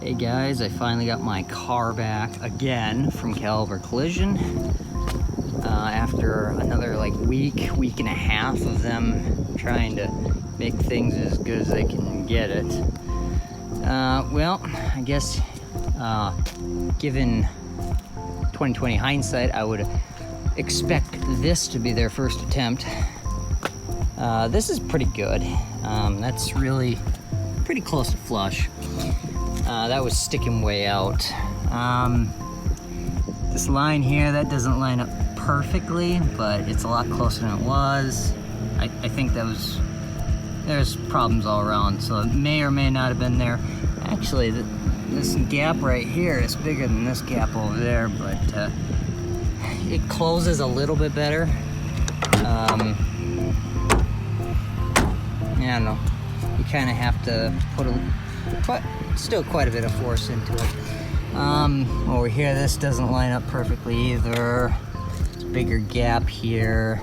Hey guys, I finally got my car back again from Caliber Collision after another week and a half of them trying to make things as good as they can get it. Well, I guess given 2020 hindsight, I would expect this to be their first attempt. This is pretty good. That's really pretty close to flush. That was sticking way out. This line here, that doesn't line up perfectly, but it's a lot closer than it was. I think there's problems all around, so it may or may not have been there. Actually, this gap right here is bigger than this gap over there, but it closes a little bit better. I don't know. You kind of have to put still quite a bit of force into it. Over here, this doesn't line up perfectly either. It's a bigger gap here.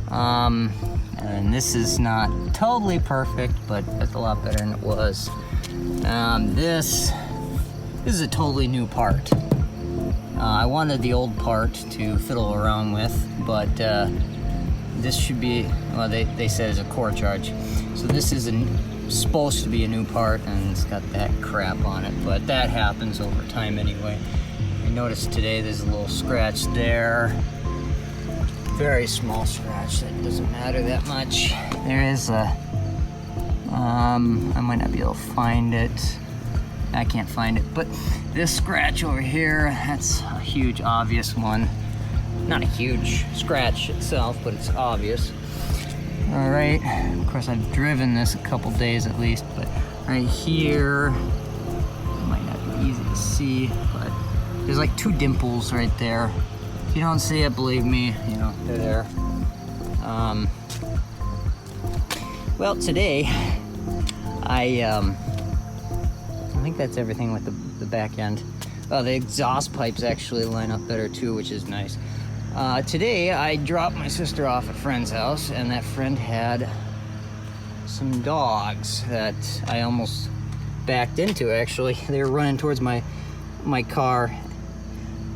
And this is not totally perfect, but it's a lot better than it was. This is a totally new part. I wanted the old part to fiddle around with, but this should be, well, they said it's a core charge. So this is supposed to be a new part, and it's got that crap on it, but that happens over time anyway. I noticed today there's a little scratch there. Very small scratch that doesn't matter that much. There is a, I might not be able to find it. I can't find it, but this scratch over here, that's a huge obvious one. Not a huge scratch itself, but it's obvious. All right, of course I've driven this a couple days at least, but right here, it might not be easy to see, but there's like two dimples right there. If you don't see it, believe me, you know, they're there. Well, today, I think that's everything with the back end. The exhaust pipes actually line up better too, which is nice. Today, I dropped my sister off at a friend's house, and that friend had some dogs that I almost backed into, actually. They were running towards my car.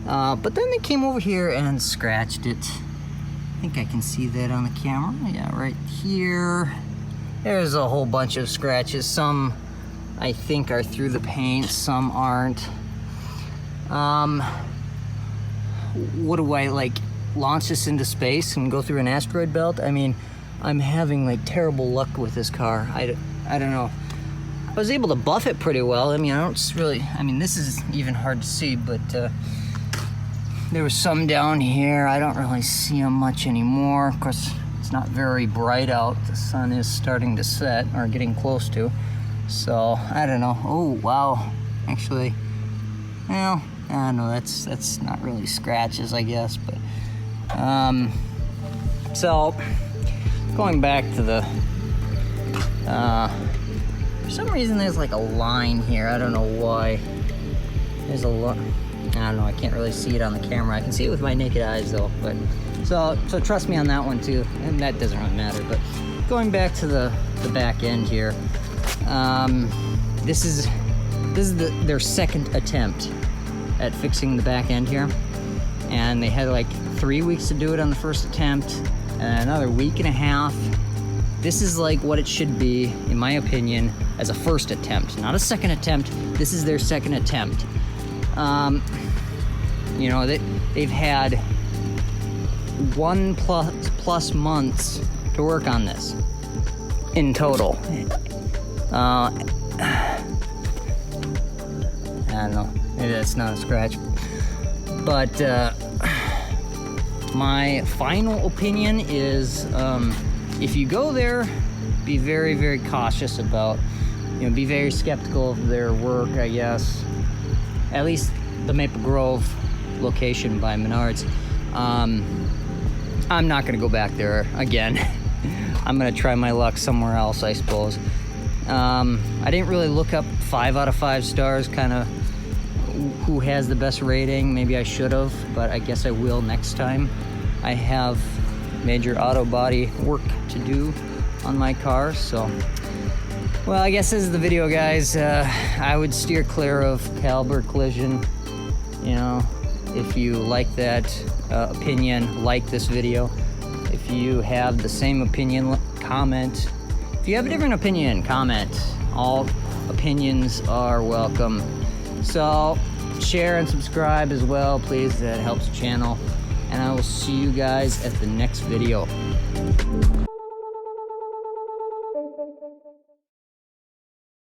But then they came over here and scratched it. I think I can see that on the camera. Yeah, right here. There's a whole bunch of scratches. Some, I think, are through the paint. Some aren't. What do I, launch this into space and go through an asteroid belt? I mean, I'm having, terrible luck with this car. I don't know. I was able to buff it pretty well. I mean, this is even hard to see, but there was some down here. I don't really see them much anymore. Of course, it's not very bright out. The sun is starting to set, or getting close to. So, I don't know. Oh, wow. Actually, well, I don't know. That's not really scratches, I guess, but so going back to the for some reason there's a line here. I don't know why. There's a lot. I don't know. I can't really see it on the camera. I can see it with my naked eyes though. But so trust me on that one too. And that doesn't really matter. But going back to the back end here, this is their second attempt at fixing the back end here, and they had 3 weeks to do it on the first attempt, and another week and a half. This is what it should be, in my opinion, as a first attempt, not a second attempt. This is their second attempt. You know, they've had 1+ months to work on this in total. I don't know. Maybe that's not a scratch. But my final opinion is if you go there, be very, very cautious about, be very skeptical of their work, I guess. At least the Maple Grove location by Menards. I'm not going to go back there again. I'm going to try my luck somewhere else, I suppose. I didn't really look up 5 out of 5 stars, kind of who has the best rating. Maybe I should have, but I guess I will next time. I have major auto body work to do on my car, so Well, I guess this is the video, guys. I would steer clear of caliber collision. You know, if you like that opinion, like this video. If you have the same opinion, comment. If you have a different opinion, comment. All opinions are welcome. So share and subscribe as well, please. That helps the channel. And I will see you guys at the next video.